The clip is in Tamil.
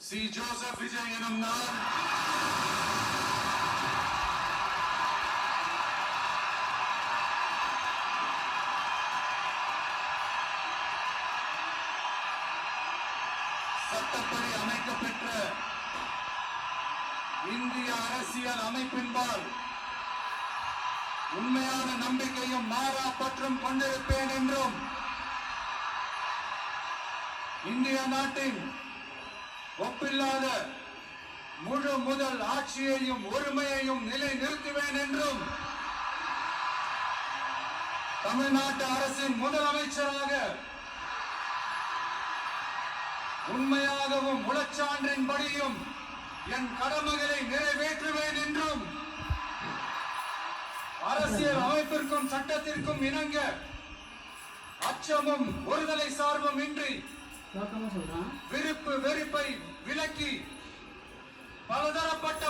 சி ஜோசப் விஜய் எனும் நான் சட்டப்படி அமைக்கப்பெற்ற இந்திய அரசியல் அமைப்பின்பால் உண்மையான நம்பிக்கையும் மாறா பற்றும் கொண்டிருப்பேன் என்றும் இந்திய நாட்டின் ஒப்பில்லாத முழு முதல் ஆட்சியையும் ஒருமையையும் நிலை நிறுத்துவேன் என்றும் தமிழ்நாட்டு அரசின் முதலமைச்சராக உண்மையாகவும் உளச்சான்றின்படியும் என் கடமைகளை நிறைவேற்றுவேன் என்றும் அரசியல் அமைப்பிற்கும் சட்டத்திற்கும் இணங்க அச்சமும் ஒருதலை சார்பும் இன்றி விருப்பு வெறுப்பை விலக்கி பலதரப்பட்ட